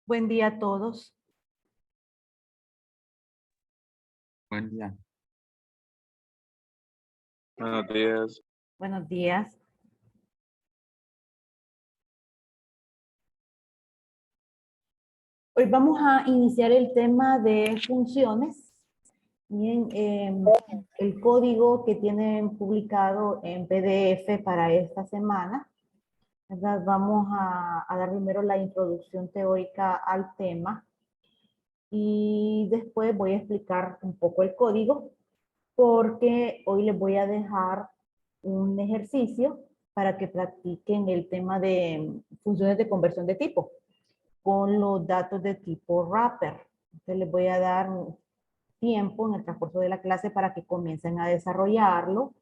Buen día a todos. Buen día. Buenos días. Buenos días. Hoy vamos a iniciar el tema de funciones. Bien, el código que tienen publicado en PDF para esta semana, ¿verdad? Vamos a dar primero la introducción teórica al tema y después voy a explicar un poco el código, porque hoy les voy a dejar un ejercicio para que practiquen el tema de funciones de conversión de tipo con los datos de tipo wrapper. Entonces les voy a dar tiempo en el transcurso de la clase para que comiencen a desarrollarlo.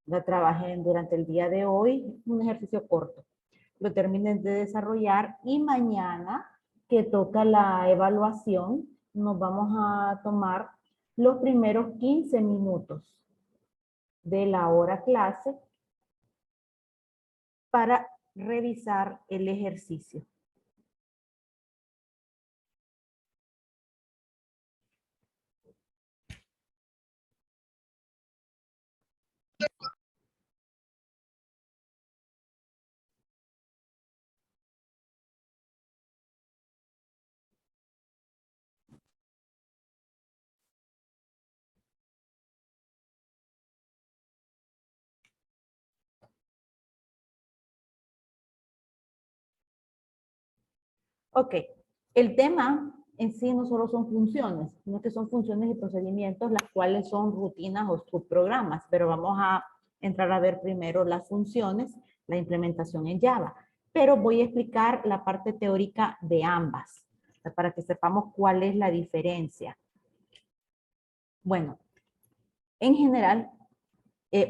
Lo trabajen durante el día de hoy, un ejercicio corto. Lo terminen de desarrollar y mañana, que toca la evaluación, nos vamos a tomar los primeros 15 minutos de la hora clase para revisar el ejercicio. Ok, el tema en sí no solo son funciones, sino que son funciones y procedimientos, las cuales son rutinas o subprogramas, pero vamos a entrar a ver primero las funciones, la implementación en Java. Pero voy a explicar la parte teórica de ambas, para que sepamos cuál es la diferencia. Bueno, en general,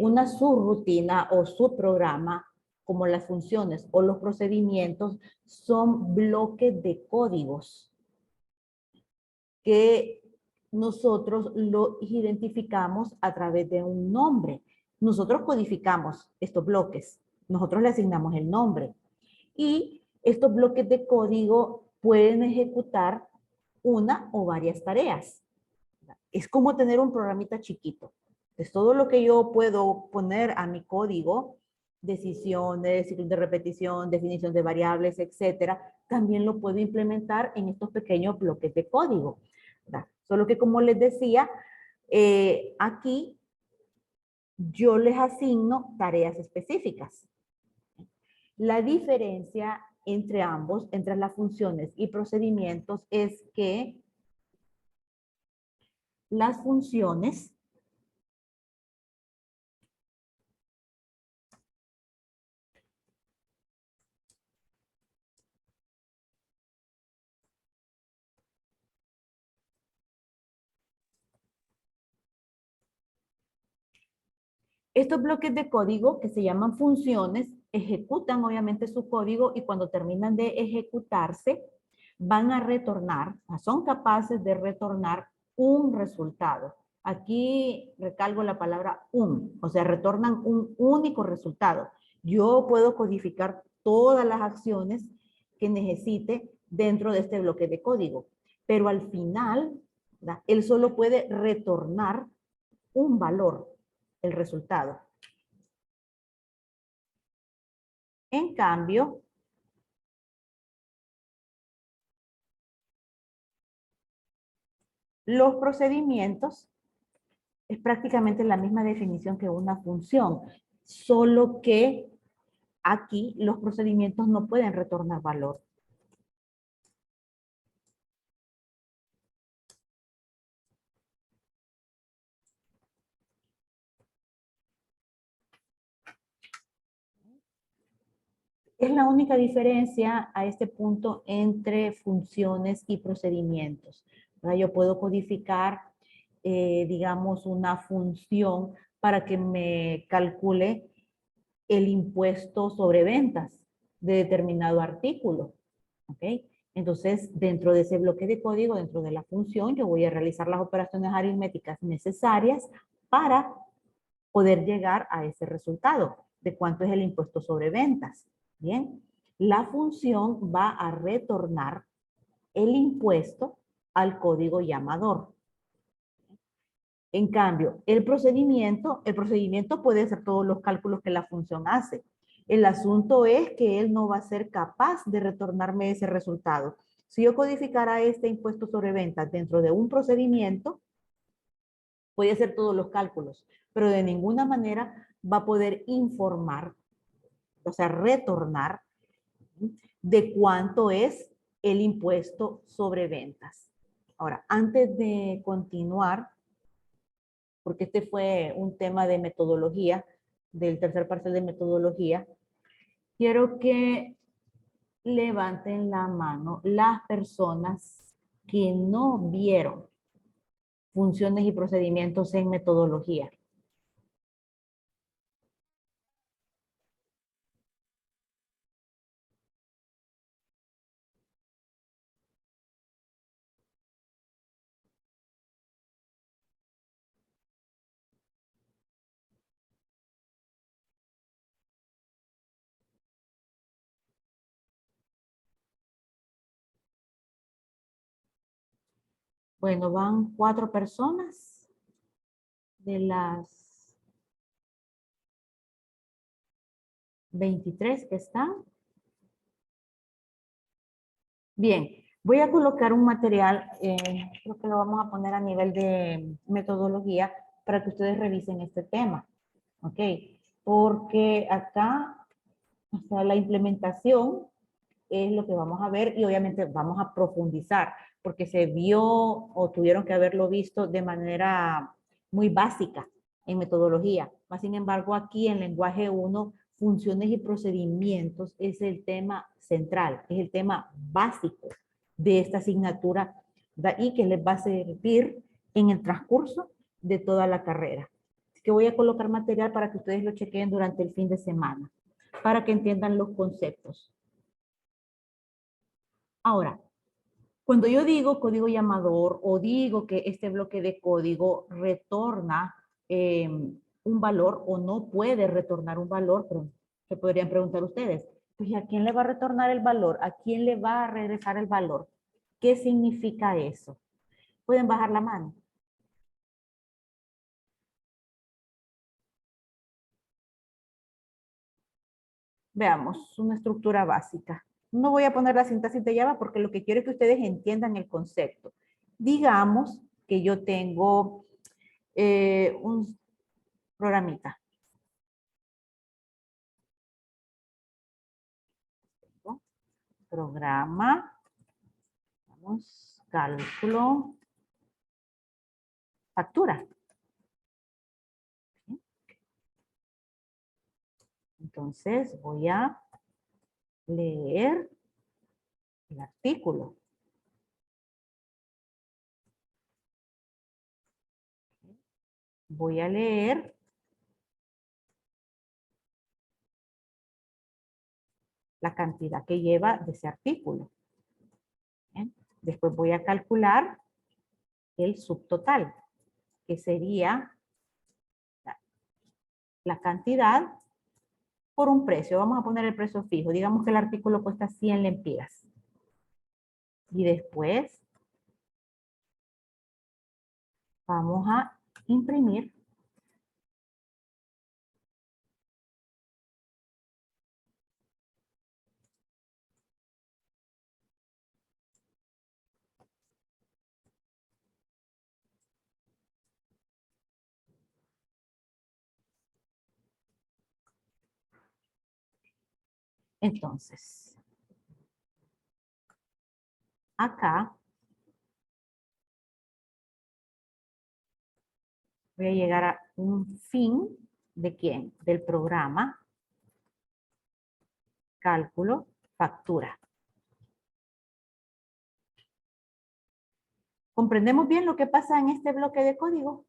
una subrutina o subprograma, como las funciones o los procedimientos, son bloques de códigos que nosotros los identificamos a través de un nombre. Nosotros codificamos estos bloques, nosotros le asignamos el nombre. Y estos bloques de código pueden ejecutar una o varias tareas. Es como tener un programita chiquito. Es todo lo que yo puedo poner a mi código, decisiones, ciclos de repetición, definición de variables, etcétera, también lo puedo implementar en estos pequeños bloques de código. ¿Verdad? Solo que, como les decía, aquí yo les asigno tareas específicas. La diferencia entre ambos, entre las funciones y procedimientos, es que las funciones estos bloques de código, que se llaman funciones, ejecutan obviamente su código y cuando terminan de ejecutarse, van a retornar, son capaces de retornar un resultado. Aquí recalco la palabra un, o sea, retornan un único resultado. Yo puedo codificar todas las acciones que necesite dentro de este bloque de código, pero al final, ¿verdad? Él solo puede retornar un valor, el resultado. En cambio, los procedimientos es prácticamente la misma definición que una función, solo que aquí los procedimientos no pueden retornar valor. Es la única diferencia a este punto entre funciones y procedimientos. ¿Verdad? Yo puedo codificar, digamos, una función para que me calcule el impuesto sobre ventas de determinado artículo. ¿Ok? Entonces, dentro de ese bloque de código, dentro de la función, yo voy a realizar las operaciones aritméticas necesarias para poder llegar a ese resultado de cuánto es el impuesto sobre ventas. Bien, la función va a retornar el impuesto al código llamador. En cambio, el procedimiento puede hacer todos los cálculos que la función hace. El asunto es que él no va a ser capaz de retornarme ese resultado. Si yo codificara este impuesto sobre ventas dentro de un procedimiento, puede hacer todos los cálculos, pero de ninguna manera va a poder informar, o sea, retornar de cuánto es el impuesto sobre ventas. Ahora, antes de continuar, porque este fue un tema de metodología, del tercer parcial de metodología, quiero que levanten la mano las personas que no vieron funciones y procedimientos en metodología. Bueno, van 4 personas de las 23 que están. Bien, voy a colocar un material, creo que lo vamos a poner a nivel de metodología para que ustedes revisen este tema. ¿Ok? Porque acá, o sea, la implementación es lo que vamos a ver y obviamente vamos a profundizar porque se vio o tuvieron que haberlo visto de manera muy básica en metodología. Sin embargo, aquí en lenguaje 1, funciones y procedimientos es el tema central, es el tema básico de esta asignatura y que les va a servir en el transcurso de toda la carrera. Así que voy a colocar material para que ustedes lo chequeen durante el fin de semana, para que entiendan los conceptos. Ahora, cuando yo digo código llamador o digo que este bloque de código retorna un valor o no puede retornar un valor, pero se podrían preguntar ustedes, pues ¿a quién le va a retornar el valor? ¿A quién le va a regresar el valor? ¿Qué significa eso? Pueden bajar la mano. Veamos, una estructura básica. No voy a poner la sintaxis de Java porque lo que quiero es que ustedes entiendan el concepto. Digamos que yo tengo un programita. Programa, vamos, cálculo, factura. Entonces voy a leer el artículo. Voy a leer la cantidad que lleva de ese artículo. ¿Bien? Después voy a calcular el subtotal, que sería la cantidad por un precio. Vamos a poner el precio fijo. Digamos que el artículo cuesta 100 lempiras. Y después vamos a imprimir entonces. Acá voy a llegar a un fin de quién? Del programa, cálculo, factura. ¿Comprendemos bien lo que pasa en este bloque de código?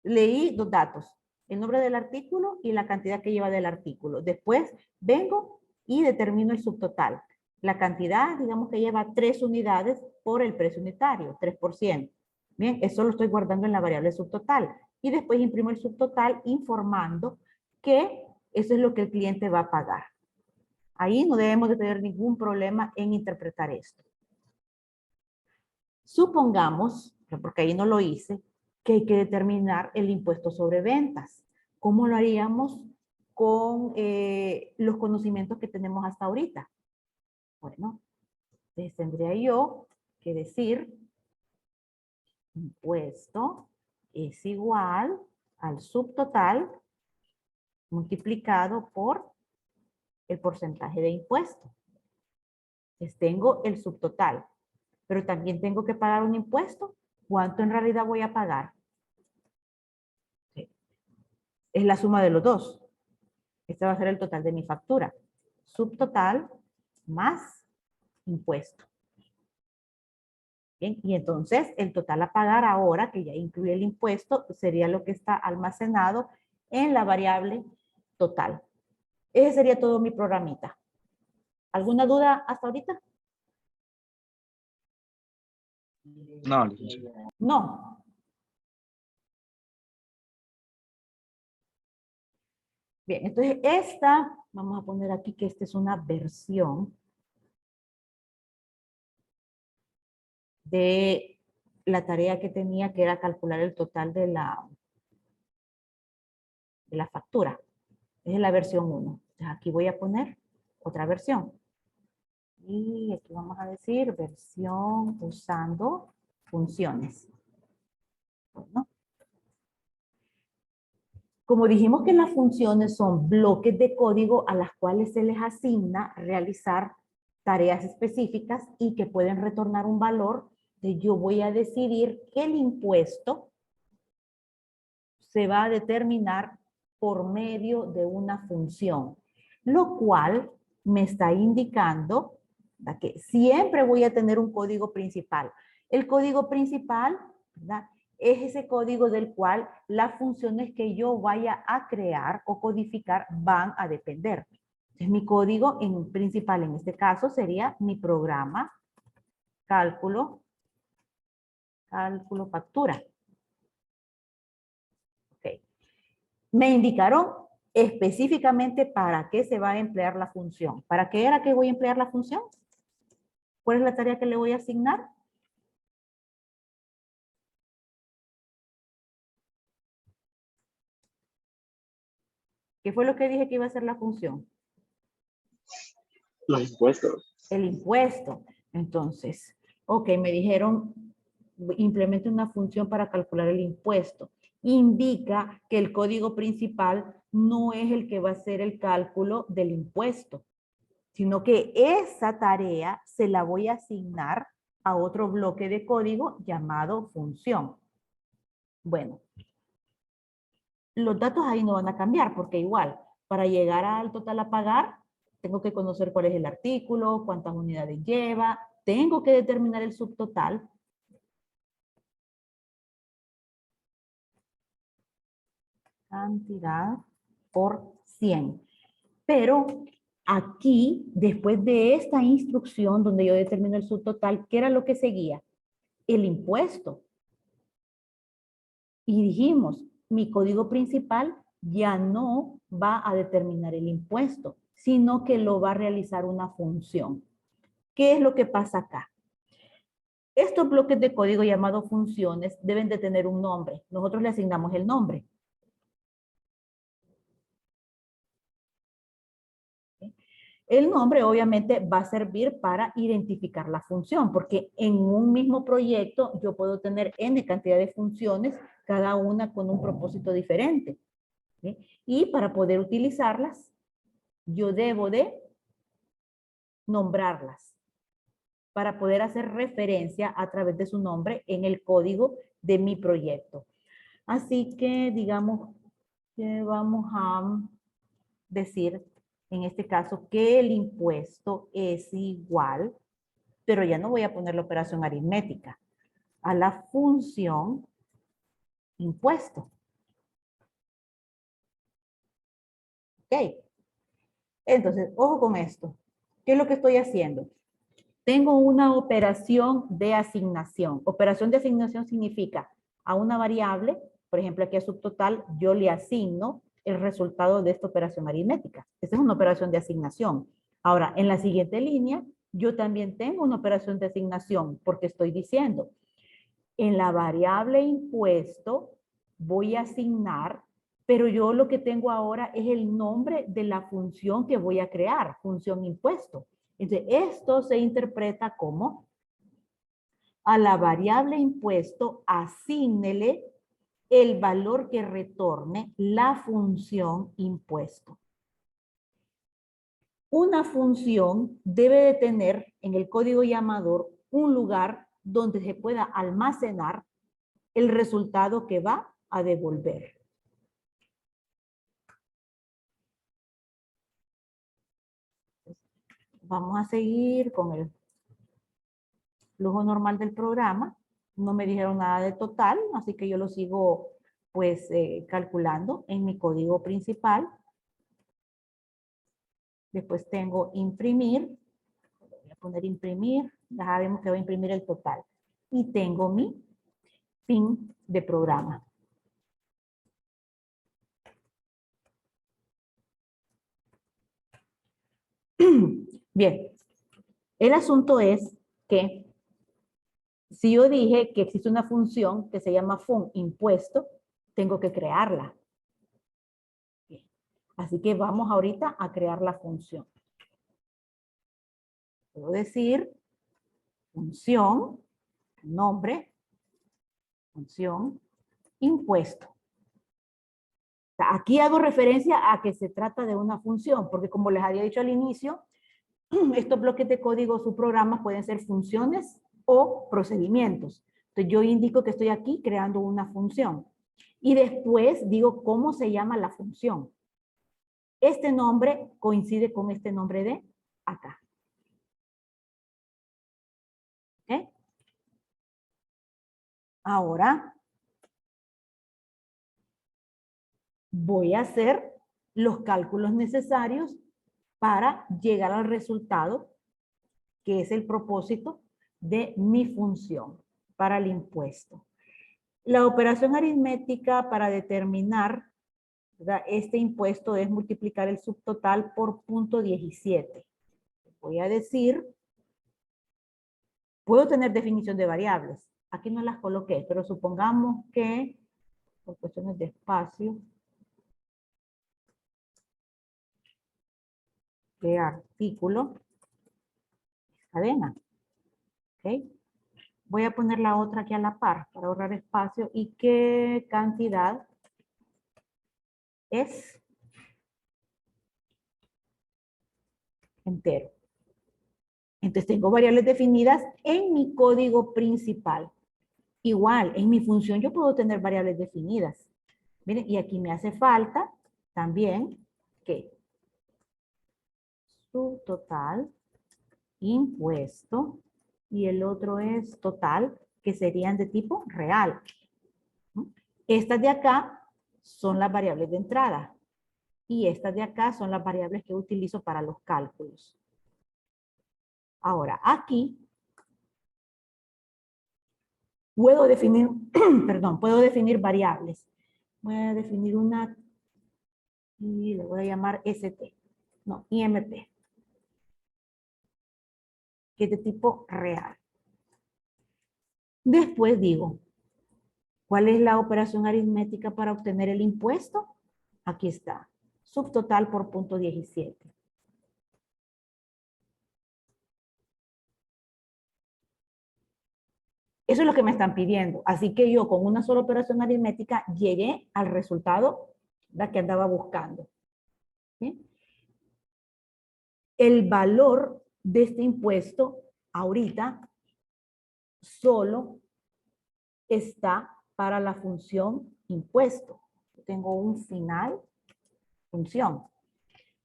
Leí 2 datos, el nombre del artículo y la cantidad que lleva del artículo. Después vengo y determino el subtotal. La cantidad, digamos que lleva 3 unidades por el precio unitario, 3%. Bien, eso lo estoy guardando en la variable subtotal. Y después imprimo el subtotal informando que eso es lo que el cliente va a pagar. Ahí no debemos de tener ningún problema en interpretar esto. Supongamos, porque ahí no lo hice, que hay que determinar el impuesto sobre ventas. ¿Cómo lo haríamos con los conocimientos que tenemos hasta ahorita? Bueno, entonces tendría yo que decir impuesto es igual al subtotal multiplicado por el porcentaje de impuesto. Entonces tengo el subtotal, pero también tengo que pagar un impuesto. ¿Cuánto en realidad voy a pagar? Sí. Es la suma de los dos. Este va a ser el total de mi factura. Subtotal más impuesto. Bien, y entonces el total a pagar ahora, que ya incluye el impuesto, sería lo que está almacenado en la variable total. Ese sería todo mi programita. ¿Alguna duda hasta ahorita? No, licenciado. No. Bien, entonces esta, vamos a poner aquí que esta es una versión de la tarea que tenía, que era calcular el total de la factura. Es la versión 1. Entonces aquí voy a poner otra versión. Y aquí vamos a decir versión usando funciones. Bueno. Como dijimos que las funciones son bloques de código a las cuales se les asigna realizar tareas específicas y que pueden retornar un valor, yo voy a decidir que el impuesto se va a determinar por medio de una función, lo cual me está indicando que siempre voy a tener un código principal. El código principal, ¿verdad?, es ese código del cual las funciones que yo vaya a crear o codificar van a depender. Entonces, mi código principal en este caso sería mi programa, cálculo, factura. Ok. Me indicaron específicamente para qué se va a emplear la función. ¿Para qué era que voy a emplear la función? ¿Cuál es la tarea que le voy a asignar? ¿Qué fue lo que dije que iba a ser la función? Los impuestos. El impuesto. Entonces, ok, me dijeron implemente una función para calcular el impuesto. Indica que el código principal no es el que va a hacer el cálculo del impuesto, sino que esa tarea se la voy a asignar a otro bloque de código llamado función. Bueno, los datos ahí no van a cambiar porque igual, para llegar al total a pagar, tengo que conocer cuál es el artículo, cuántas unidades lleva, tengo que determinar el subtotal. Cantidad por 100. Pero aquí, después de esta instrucción donde yo determino el subtotal, ¿qué era lo que seguía? El impuesto. Y dijimos, mi código principal ya no va a determinar el impuesto, sino que lo va a realizar una función. ¿Qué es lo que pasa acá? Estos bloques de código llamados funciones deben de tener un nombre. Nosotros le asignamos el nombre. El nombre obviamente va a servir para identificar la función, porque en un mismo proyecto yo puedo tener N cantidad de funciones, cada una con un propósito diferente. ¿Sí? Y para poder utilizarlas, yo debo de nombrarlas para poder hacer referencia a través de su nombre en el código de mi proyecto. Así que digamos que vamos a decir en este caso que el impuesto es igual, pero ya no voy a poner la operación aritmética, a la función impuesto. Ok. Entonces, ojo con esto. ¿Qué es lo que estoy haciendo? Tengo una operación de asignación. Operación de asignación significa a una variable, por ejemplo aquí a subtotal, yo le asigno el resultado de esta operación aritmética. Esta es una operación de asignación. Ahora, en la siguiente línea, yo también tengo una operación de asignación porque estoy diciendo, en la variable impuesto voy a asignar, pero yo lo que tengo ahora es el nombre de la función que voy a crear, función impuesto. Entonces, esto se interpreta como a la variable impuesto, asígnele el valor que retorne la función impuesto. Una función debe de tener en el código llamador un lugar donde se pueda almacenar el resultado que va a devolver. Vamos a seguir con el flujo normal del programa. No me dijeron nada de total, así que yo lo sigo pues calculando en mi código principal. Después tengo imprimir. Voy a poner imprimir. Ya sabemos que voy a imprimir el total. Y tengo mi fin de programa. Bien. El asunto es que si yo dije que existe una función que se llama fun impuesto, tengo que crearla. Bien. Así que vamos ahorita a crear la función. Puedo decir función, nombre, función, impuesto. Aquí hago referencia a que se trata de una función, porque como les había dicho al inicio, estos bloques de código subprogramas pueden ser funciones o procedimientos. Entonces yo indico que estoy aquí creando una función. Y después digo cómo se llama la función. Este nombre coincide con este nombre de acá. ¿Ok? Ahora voy a hacer los cálculos necesarios para llegar al resultado que es el propósito de mi función para el impuesto. La operación aritmética para determinar, ¿verdad?, este impuesto es multiplicar el subtotal por 0.17. Voy a decir, puedo tener definición de variables. Aquí no las coloqué, pero supongamos que, por cuestiones de espacio, de artículo, cadena. ¿Ok? Voy a poner la otra aquí a la par para ahorrar espacio. ¿Y qué cantidad es? Entero. Entonces tengo variables definidas en mi código principal. Igual, en mi función yo puedo tener variables definidas. Miren, y aquí me hace falta también que subtotal, impuesto, y el otro es total, que serían de tipo real. Estas de acá son las variables de entrada. Y estas de acá son las variables que utilizo para los cálculos. Ahora, aquí puedo definir, perdón, puedo definir variables. Voy a definir una y le voy a llamar ST. No, IMP. Que es de tipo real. Después digo, ¿cuál es la operación aritmética para obtener el impuesto? Aquí está. Subtotal por 0.17. Eso es lo que me están pidiendo. Así que yo con una sola operación aritmética llegué al resultado que andaba buscando. ¿Sí? El valor de este impuesto ahorita solo está para la función impuesto. Tengo un final función. O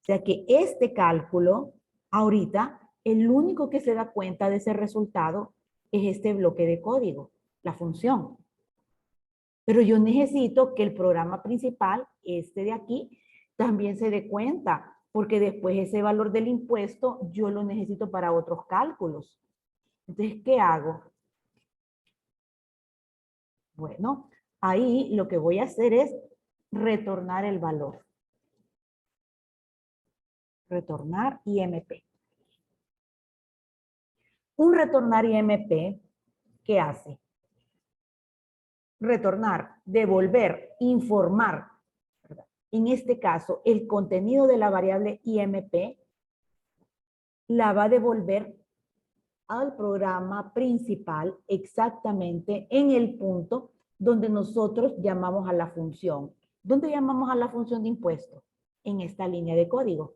sea que este cálculo ahorita, el único que se da cuenta de ese resultado es este bloque de código, la función. Pero yo necesito que el programa principal, este de aquí, también se dé cuenta, porque después ese valor del impuesto yo lo necesito para otros cálculos. Entonces, ¿qué hago? Bueno, ahí lo que voy a hacer es retornar el valor. Retornar IMP. Un retornar IMP, ¿qué hace? Retornar, devolver, informar. ¿Verdad? En este caso, el contenido de la variable IMP la va a devolver al programa principal exactamente en el punto donde nosotros llamamos a la función. ¿Dónde llamamos a la función de impuesto? En esta línea de código.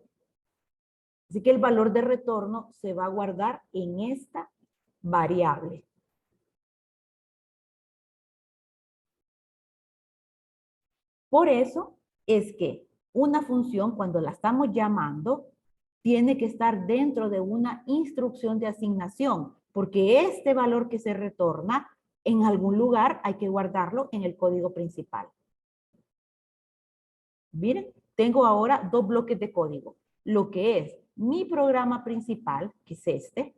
Así que el valor de retorno se va a guardar en esta variable. Por eso es que una función, cuando la estamos llamando, tiene que estar dentro de una instrucción de asignación, porque este valor que se retorna, en algún lugar hay que guardarlo en el código principal. Miren, tengo ahora dos bloques de código. Lo que es mi programa principal, que es este,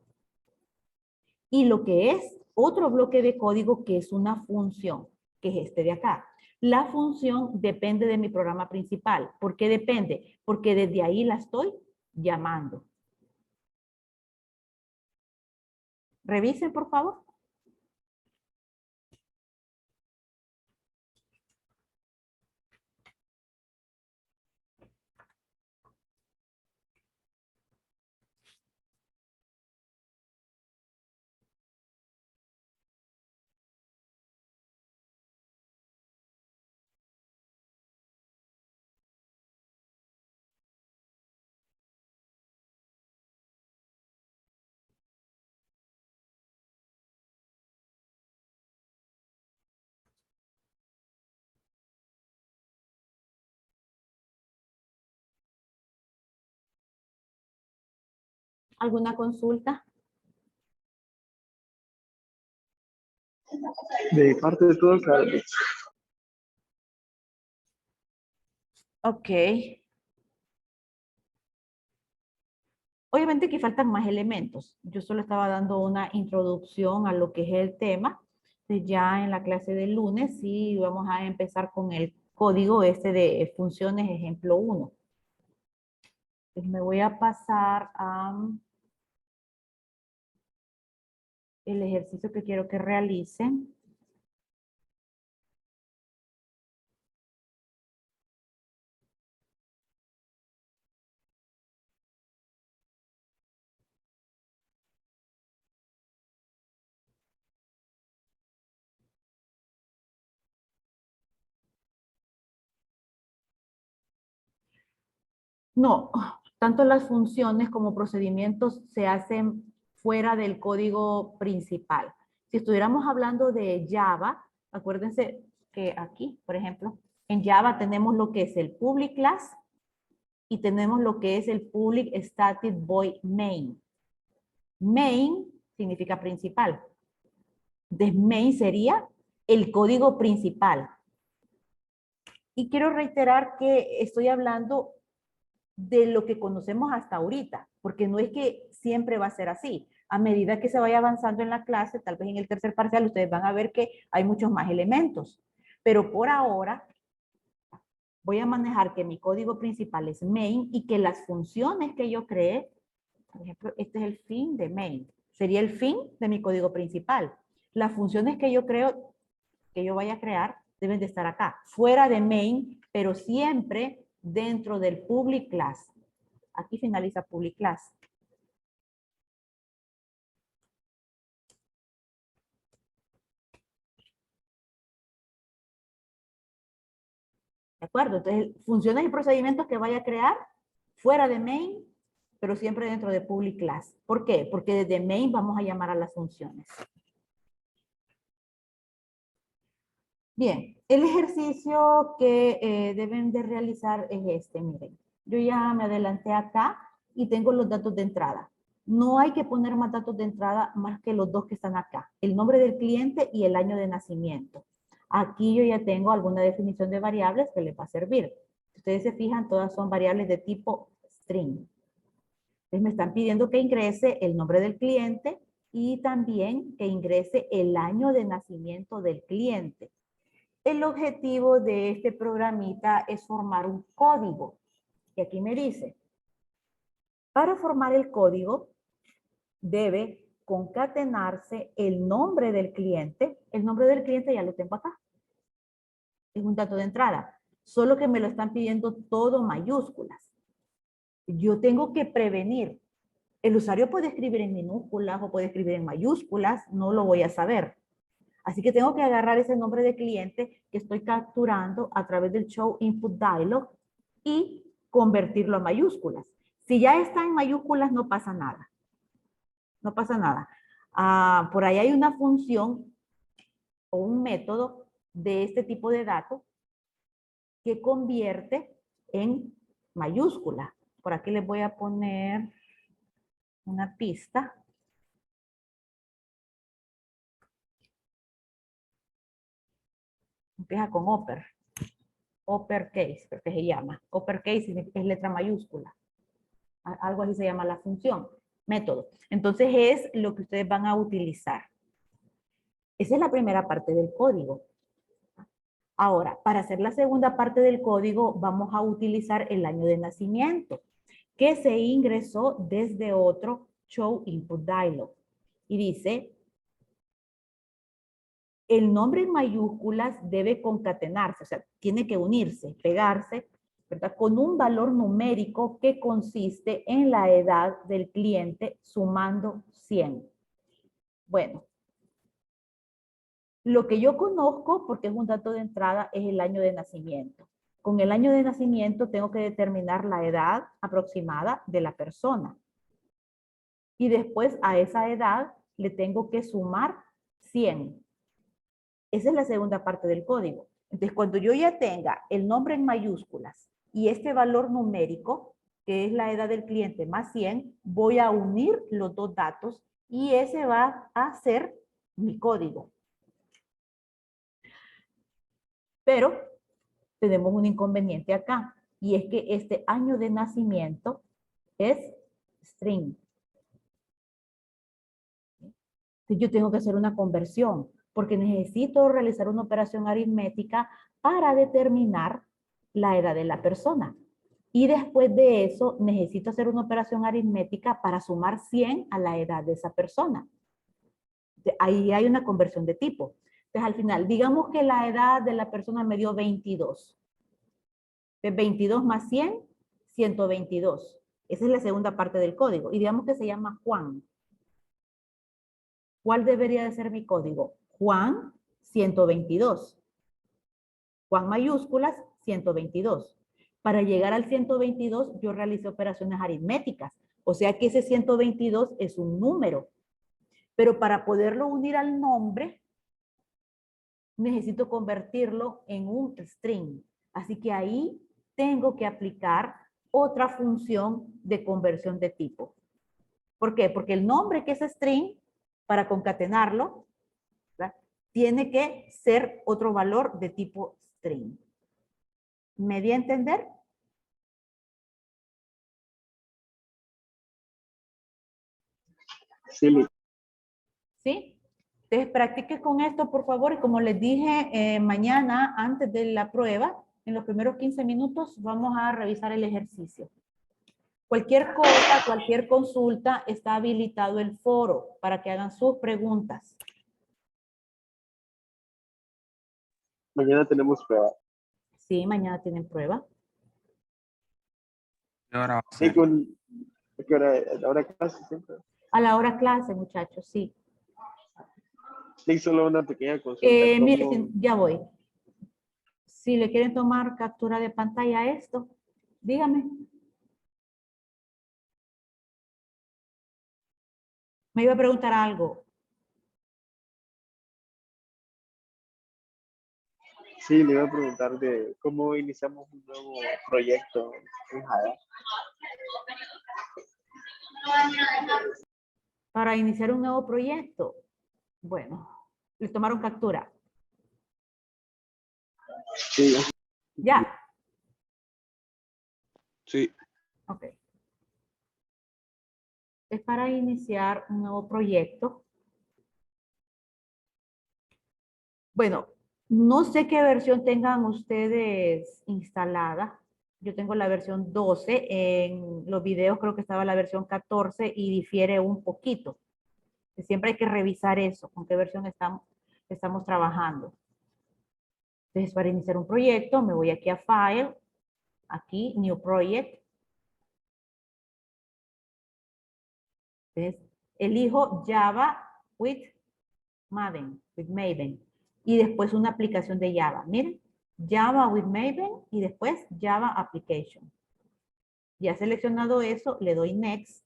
y lo que es otro bloque de código que es una función, que es este de acá. La función depende de mi programa principal. ¿Por qué depende? Porque desde ahí la estoy llamando. Revisen, por favor. ¿Alguna consulta? De parte de todos, Ok. Obviamente que faltan más elementos. Yo solo estaba dando una introducción a lo que es el tema. Ya en la clase del lunes sí vamos a empezar con el código este de funciones ejemplo 1. Pues me voy a pasar a el ejercicio que quiero que realicen. No, tanto las funciones como procedimientos se hacen fuera del código principal. Si estuviéramos hablando de Java, acuérdense que aquí, por ejemplo, en Java tenemos lo que es el public class y tenemos lo que es el public static void main. Main significa principal. The main sería el código principal. Y quiero reiterar que estoy hablando de lo que conocemos hasta ahorita, porque no es que siempre va a ser así. A medida que se vaya avanzando en la clase, tal vez en el tercer parcial, ustedes van a ver que hay muchos más elementos. Pero por ahora, voy a manejar que mi código principal es main y que las funciones que yo cree, por ejemplo, este es el fin de main, sería el fin de mi código principal. Las funciones que yo creo, que yo vaya a crear, deben de estar acá, fuera de main, pero siempre dentro del public class. Aquí finaliza public class. ¿De acuerdo? Entonces, funciones y procedimientos que vaya a crear fuera de main, pero siempre dentro de public class. ¿Por qué? Porque desde main vamos a llamar a las funciones. Bien, el ejercicio que deben de realizar es este, miren. Yo ya me adelanté acá y tengo los datos de entrada. No hay que poner más datos de entrada más que los dos que están acá. El nombre del cliente y el año de nacimiento. Aquí yo ya tengo alguna definición de variables que les va a servir. Si ustedes se fijan, todas son variables de tipo string. Entonces me están pidiendo que ingrese el nombre del cliente y también que ingrese el año de nacimiento del cliente. El objetivo de este programita es formar un código. Y aquí me dice, para formar el código debe concatenarse el nombre del cliente. El nombre del cliente ya lo tengo acá. Es un dato de entrada. Solo que me lo están pidiendo todo mayúsculas. Yo tengo que prevenir. El usuario puede escribir en minúsculas o puede escribir en mayúsculas. No lo voy a saber. Así que tengo que agarrar ese nombre de cliente que estoy capturando a través del Show Input Dialog y convertirlo a mayúsculas. Si ya está en mayúsculas, no pasa nada. No pasa nada. Por ahí hay una función o un método de este tipo de datos que convierte en mayúscula. Por aquí les voy a poner una pista. Empieza con upper. Uppercase, creo que se llama. Uppercase es letra mayúscula. Algo así se llama la función. Método. Entonces es lo que ustedes van a utilizar. Esa es la primera parte del código. Ahora, para hacer la segunda parte del código, vamos a utilizar el año de nacimiento, que se ingresó desde otro Show Input Dialog. Y dice, el nombre en mayúsculas debe concatenarse, o sea, tiene que unirse, pegarse, ¿verdad? Con un valor numérico que consiste en la edad del cliente sumando 100. Bueno, lo que yo conozco, porque es un dato de entrada, es el año de nacimiento. Con el año de nacimiento tengo que determinar la edad aproximada de la persona. Y después a esa edad le tengo que sumar 100. Esa es la segunda parte del código. Entonces, cuando yo ya tenga el nombre en mayúsculas y este valor numérico, que es la edad del cliente más 100, voy a unir los dos datos y ese va a ser mi código. Pero tenemos un inconveniente acá, y es que este año de nacimiento es string. Entonces yo tengo que hacer una conversión, porque necesito realizar una operación aritmética para determinar la edad de la persona. Y después de eso, necesito hacer una operación aritmética para sumar 100 a la edad de esa persona. Ahí hay una conversión de tipo. Entonces, al final, digamos que la edad de la persona me dio 22. De 22 más 100, 122. Esa es la segunda parte del código. Y digamos que se llama Juan. ¿Cuál debería de ser mi código? Juan 122. Juan mayúsculas 122. Para llegar al 122 yo realicé operaciones aritméticas. O sea que ese 122 es un número. Pero para poderlo unir al nombre, necesito convertirlo en un string. Así que ahí tengo que aplicar otra función de conversión de tipo. ¿Por qué? Porque el nombre que es string, para concatenarlo, ¿verdad?, tiene que ser otro valor de tipo string. ¿Me di a entender? Sí, ¿Sí? Entonces practique con esto, por favor. Y como les dije, mañana, antes de la prueba, en los primeros 15 minutos, vamos a revisar el ejercicio. Cualquier cosa, cualquier consulta, está habilitado el foro para que hagan sus preguntas. mañana tenemos prueba. Sí, mañana tienen prueba. ¿Qué hora va a Sí, ser? ¿a qué hora? ¿A la hora clase siempre? A la hora clase, muchachos, sí. Sí, solo una pequeña consulta. Mire, ya voy. Si le quieren tomar captura de pantalla a esto, dígame. Me iba a preguntar algo. Sí, le iba a preguntar de cómo iniciamos un nuevo proyecto en Java. Para iniciar un nuevo proyecto. Bueno, le tomaron captura. Sí. Ya. Sí. Ok. Es para iniciar un nuevo proyecto. Bueno, no sé qué versión tengan ustedes instalada. Yo tengo la versión 12. En los videos creo que estaba la versión 14 y difiere un poquito. Siempre hay que revisar eso, con qué versión estamos trabajando. Entonces, para iniciar un proyecto, me voy aquí a File, aquí, New Project. Entonces, elijo Java with Maven, y después una aplicación de Java. Miren, Java with Maven y después Java Application. Ya seleccionado eso, le doy Next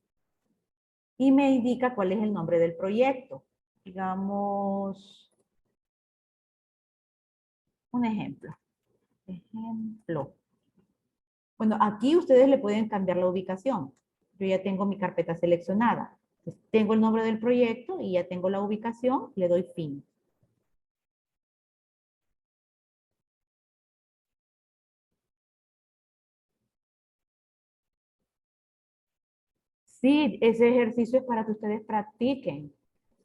y me indica cuál es el nombre del proyecto. Digamos, un ejemplo. Bueno, aquí ustedes le pueden cambiar la ubicación. Yo ya tengo mi carpeta seleccionada. Entonces, tengo el nombre del proyecto y ya tengo la ubicación, le doy fin. Sí, ese ejercicio es para que ustedes practiquen,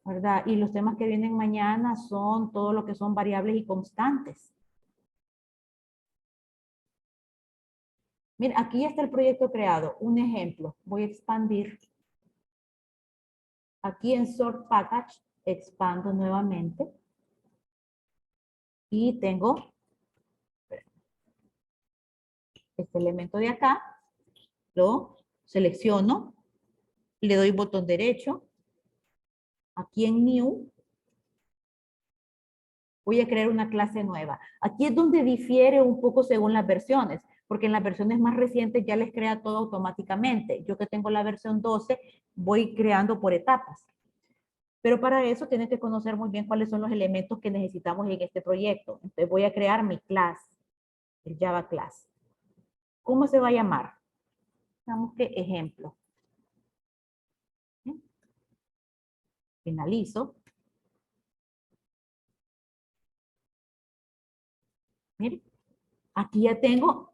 ¿verdad? Y los temas que vienen mañana son todo lo que son variables y constantes. Mira, aquí ya está el proyecto creado. Un ejemplo, voy a expandir. Aquí en Sort Package, expando nuevamente. Y tengo este elemento de acá. Lo selecciono. Le doy botón derecho. Aquí en New. Voy a crear una clase nueva. Aquí es donde difiere un poco según las versiones, porque en las versiones más recientes ya les crea todo automáticamente. Yo que tengo la versión 12, voy creando por etapas. Pero para eso tienen que conocer muy bien cuáles son los elementos que necesitamos en este proyecto. Entonces voy a crear mi class, el Java Class. ¿Cómo se va a llamar? Digamos que ejemplo. ¿Sí? Finalizo. Miren, aquí ya tengo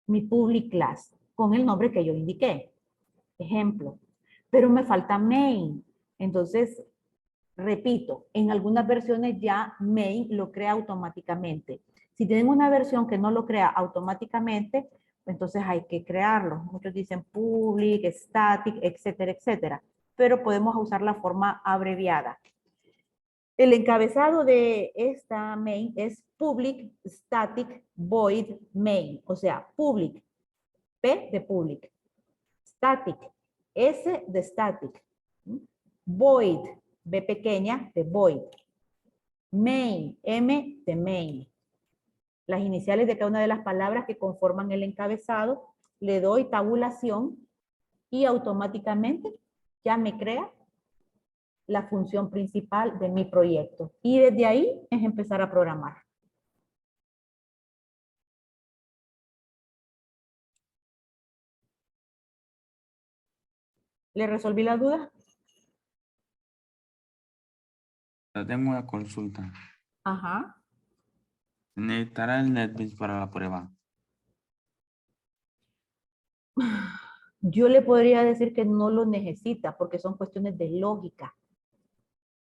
mi public class con el nombre que yo indiqué. Ejemplo. Pero me falta main. Entonces, repito, en algunas versiones ya main lo crea automáticamente. Si tienen una versión que no lo crea automáticamente, entonces hay que crearlo. Muchos dicen public, static, etcétera, etcétera. Pero podemos usar la forma abreviada. El encabezado de esta main es public static void main. O sea, public, P de public. Static, S de static. Void, B pequeña de void. Main, M de main. Las iniciales de cada una de las palabras que conforman el encabezado, le doy tabulación y automáticamente ya me crea la función principal de mi proyecto. Y desde ahí es empezar a programar. ¿Le resolví la duda? Tengo una consulta. Ajá. ¿Necesitará el NetBeans para la prueba? Yo le podría decir que no lo necesita porque son cuestiones de lógica.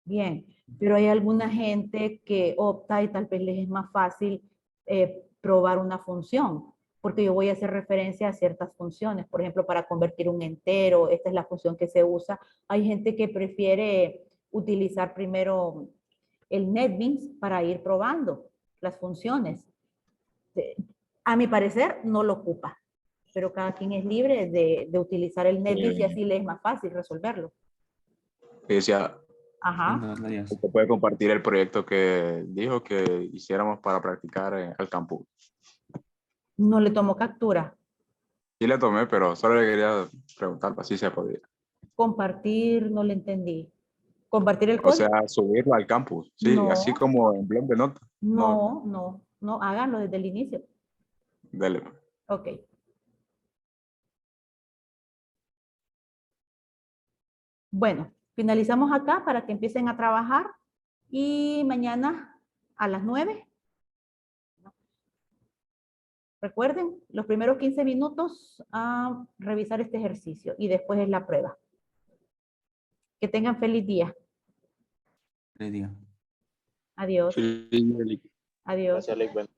Bien, pero hay alguna gente que opta y tal vez les es más fácil probar una función, porque yo voy a hacer referencia a ciertas funciones. Por ejemplo, para convertir un entero, esta es la función que se usa. Hay gente que prefiere utilizar primero el NetBeans para ir probando las funciones. A mi parecer, no lo ocupa, pero cada quien es libre de utilizar el NetBeans y así le es más fácil resolverlo. Decía, Ajá. usted puede compartir el proyecto que dijo que hiciéramos para practicar al campus. No le tomo captura. Sí le tomé, pero solo le quería preguntar si se podía. Compartir, no le entendí. ¿Compartir el O sea, código? subirlo al campus, sí, así No, como en blog de notas. no, háganlo desde el inicio. Dele. Ok. Bueno, finalizamos acá para que empiecen a trabajar y mañana a las 9. Recuerden, los primeros 15 minutos a revisar este ejercicio y después es la prueba. Que tengan feliz día. Le diga. Adiós. Sí, Adiós. Gracias, Lake.